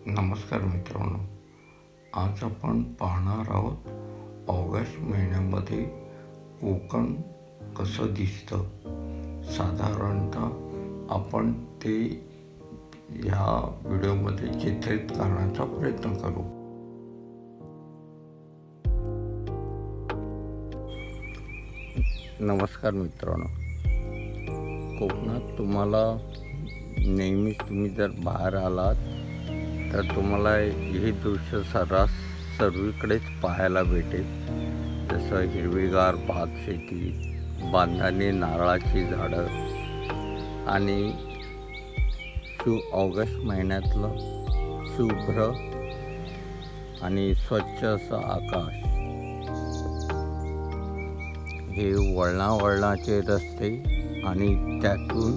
नमस्कार मित्रांनो, आज आपण पाहणार आहोत ऑगस्ट महिन्यामध्ये कोकण कसं दिसतं. साधारणतः आपण ते ह्या व्हिडिओमध्ये चित्रित करण्याचा प्रयत्न करू. नमस्कार मित्रांनो, कोकणात तुम्हाला नेहमीच तुम्ही जर बाहेर आलात तर तुम्हाला हे दृश्य सर्रास सर्वीकडेच पाहायला भेटेल. जसं हिरवीगार भातशेती, बांधाने नारळाची झाडं आणि ऑगस्ट महिन्यातलं शुभ्र आणि स्वच्छ असं आकाश. हे वळणावळणाचे रस्ते आणि त्यातून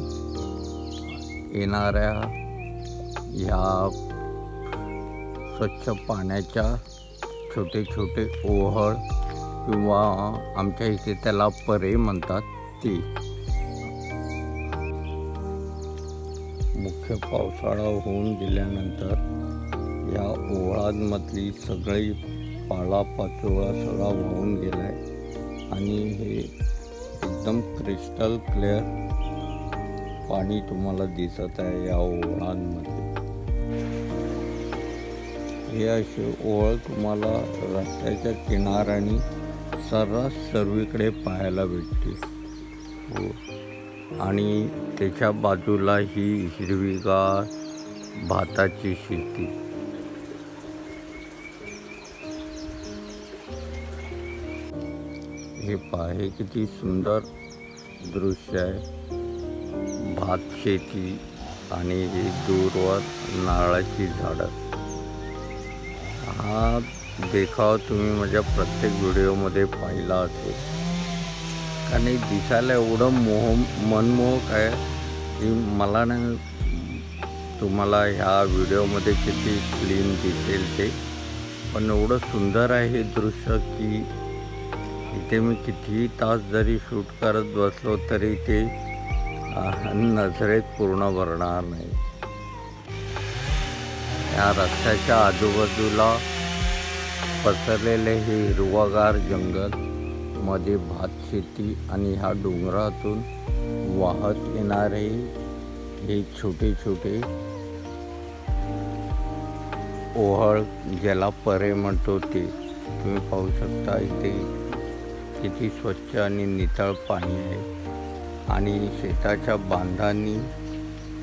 येणाऱ्या ह्या स्वच्छ पाण्याच्या छोटे छोटे ओहळ किंवा आमच्या इथे त्याला परे म्हणतात ते. मुख्य पावसाळा होऊन गेल्यानंतर या ओहळांमधली सगळी पालापाचोळा सगळा वाहून गेला आहे आणि हे एकदम क्रिस्टल क्लिअर पाणी तुम्हाला दिसत आहे या ओहळांमध्ये. हे असे ओळ तुम्हाला रस्त्याच्या किनाऱ्याने सर्रास सर्वीकडे पाहायला भेटते. आणि त्याच्या बाजूला ही हिरवीगार भाताची शेती. हे पहा, हे किती सुंदर दृश्य आहे. भात शेती आणि हे दूरवर नारळाची झाडं. हा देखाव तुम्ही माझ्या प्रत्येक व्हिडिओमध्ये पाहिला असेल, कारण हे दिसायला एवढं मनमोहक आहे की मला नाही तुम्हाला ह्या व्हिडिओमध्ये किती क्लीन दिसेल ते, पण एवढं सुंदर आहे हे दृश्य की इथे मी कितीही तास जरी शूट करत बसलो तरी ते नजरेत पूर्ण भरणार नाही. या रस्त्याच्या आजूबाजूला पसरलेले हे हिरवागार जंगल, मध्ये भातशेती आणि ह्या डोंगरातून वाहत येणारे हे छोटे छोटे ओहळ, ज्याला परे म्हणतो ते तुम्ही पाहू शकता. इथे किती स्वच्छ आणि नितळ पाणी आहे आणि शेताच्या बांधांनी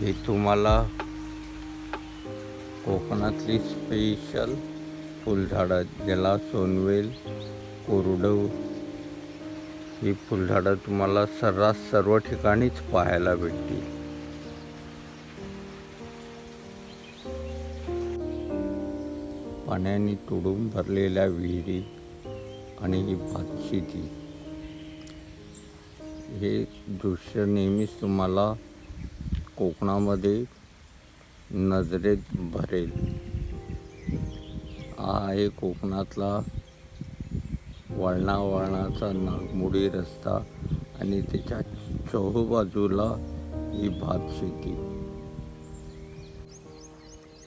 हे तुम्हाला कोकणातली स्पेशल फुलझाडं, ज्याला सोनवेल, कोरडव, ही फुलझाडं तुम्हाला सर्रास सर्व ठिकाणीच पाहायला भेटतील. पाण्याने तुडूंब भरलेल्या विहिरी आणि ही भातशेती, हे दृश्य नेहमीच तुम्हाला कोकणामध्ये नजरेत भरेल. हा आहे कोकणातला वळणावळणाचा नागमोडी रस्ता आणि त्याच्या चहूबाजूला ही भातशेती.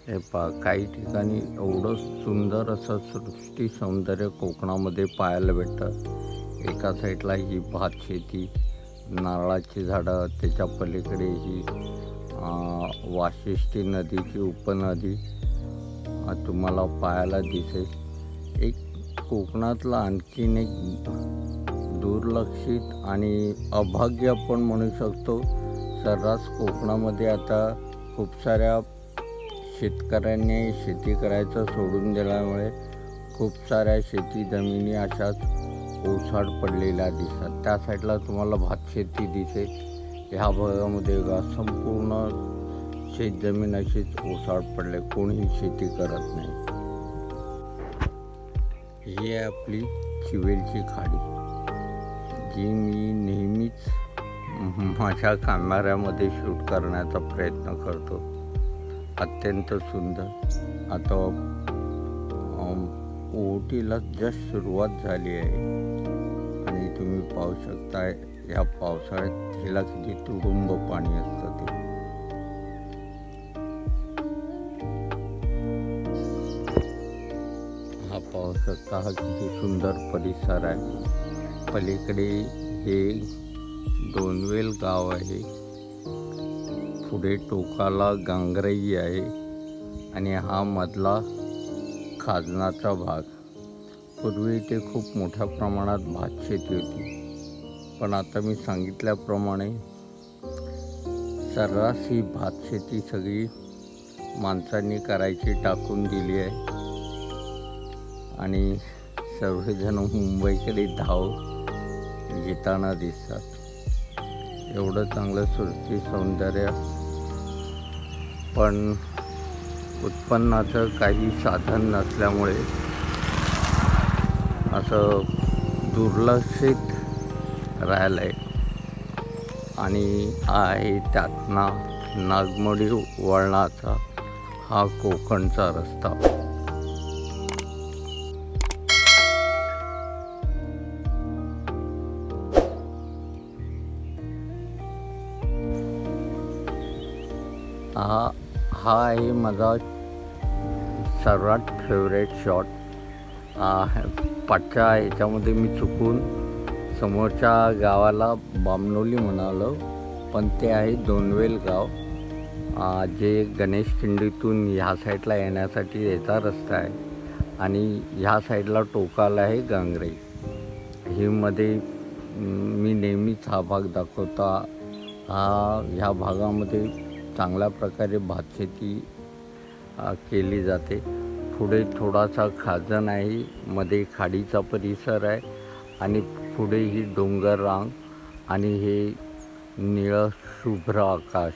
हे पहा, काही ठिकाणी एवढं सुंदर असं सृष्टी सौंदर्य कोकणामध्ये पाहायला भेटतं. एका साईडला ही भातशेती, नारळाची झाडं, त्याच्या पलीकडे ही वाशिष्ठी नदीची उपनदी तुम्हाला पाहायला दिसेल. एक कोकणातला आणखीन एक दुर्लक्षित आणि अभाग्य आपण म्हणू शकतो. सर्रास कोकणामध्ये आता खूप साऱ्या शेतकऱ्यांनी शेती करायचं सोडून दिल्यामुळे खूप साऱ्या शेती जमिनी अशाच ओसाड पडलेल्या दिसतात. त्या साईडला तुम्हाला भातशेती दिसेल. ह्या भागामध्ये संपूर्ण शेतजमीन अशीच ओसाड पडले, कोणीही शेती करत नाही. ही आहे आपली चिवेलची खाडी, जी मी नेहमीच माझ्या कॅमेऱ्यामध्ये शूट करण्याचा प्रयत्न करतो. अत्यंत सुंदर. आता ओहोटीला जस्ट सुरुवात झाली आहे आणि तुम्ही पाहू शकता या पावसाळ्यात हिला किती तुडुंब पाणी असतं ते. पाहू शकता हा किती सुंदर परिसर आहे. पलीकडे हे दोनवेल गाव आहे, पुढे टोकाला गांगरई आहे आणि हा मधला खाजनाचा भाग. पूर्वी इथे खूप मोठ्या प्रमाणात भातशेती होती, पण आता मी सांगितल्याप्रमाणे सर्रास ही भातशेती सगळी माणसांनी करायची टाकून दिली आहे आणि सर्वजण मुंबईकडे धाव घेताना दिसतात. एवढं चांगलं सृष्टी सौंदर्य, पण उत्पन्नाचं काही साधन नसल्यामुळे असं दुर्लक्षित राहिलं आहे. आणि आहे त्यातना नागमोडी वळणाचा हा कोकणचा रस्ता. हा आहे माझा सर्वात फेवरेट शॉट. पाठच्या ह्याच्यामध्ये मी चुकून समोरच्या गावाला बामनोली म्हणालो, पण ते आहे दोनवेल गाव, जे गणेश खिंडीतून ह्या साईडला येण्यासाठी याचा रस्ता आहे. आणि ह्या साईडला टोकाला आहे गांगरई. ही मध्ये मी नेहमीच हा भाग दाखवता. ह्या भागामध्ये चांगल्या प्रकारे भातशेती केली जाते. पुढे थोडासा खाजण आहे, मध्ये खाडीचा परिसर आहे आणि पुढे ही डोंगर रांग आणि हे निळं शुभ्र आकाश,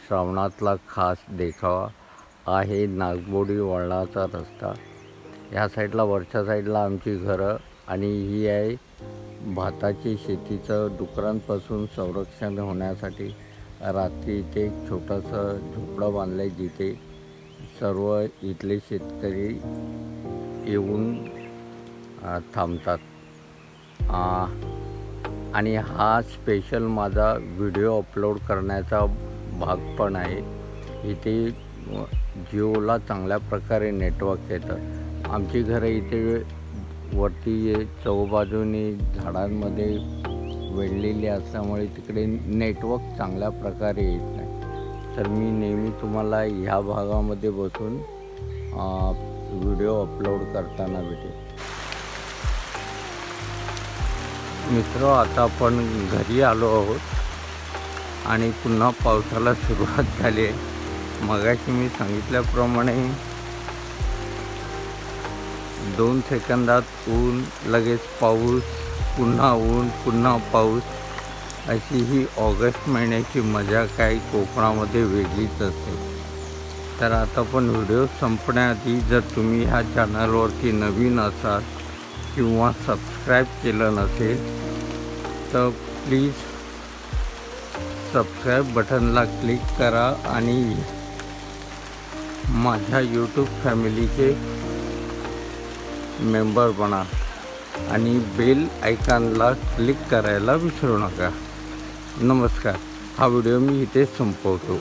श्रावणातला खास देखावा आहे नागमोडी वळणाचा रस्ता. ह्या साईडला वरच्या साईडला आमची घरं आणि ही आहे भाताची शेतीचं. डुकरांपासून संरक्षण होण्यासाठी रात्री इथे एक छोटंसं झोपडं बांधलं आहे, जिथे सर्व इथले शेतकरी येऊन थांबतात. आणि हा स्पेशल माझा व्हिडिओ अपलोड करण्याचा भाग पण आहे. इथे जिओला चांगल्या प्रकारे नेटवर्क येतं. आमची घरं इथे वरती चौबाजूने झाडांमध्ये वेढलेली असल्यामुळे तिकडे नेटवर्क चांगल्या प्रकारे येत नाही. तर मी नेहमी तुम्हाला ह्या भागामध्ये बसून व्हिडिओ अपलोड करताना भेटेल. मित्र, आता आपण घरी आलो आहोत आणि पुन्हा पावसाला सुरुवात झाली आहे. मगाशी मी सांगितल्याप्रमाणे 2 सेकंदात ऊन, लगेच पाऊस, पुन्हा ऊन, पुन्हा पाऊस, अशी ही ऑगस्ट महिन्याची मजा काही कोकणामध्ये वेगळीच असते. तर आता पण व्हिडिओ संपण्याआधी जर तुम्ही ह्या चॅनलवरती नवीन असाल किंवा सबस्क्राईब केलं नसेल तर प्लीज सबस्क्राईब बटनला क्लिक करा आणि माझ्या यूट्यूब फॅमिलीचे मेंबर बना आणि बेल आयकॉनला क्लिक करायला विसरू नका. नमस्कार. हा व्हिडिओ मी इथे संपवतो.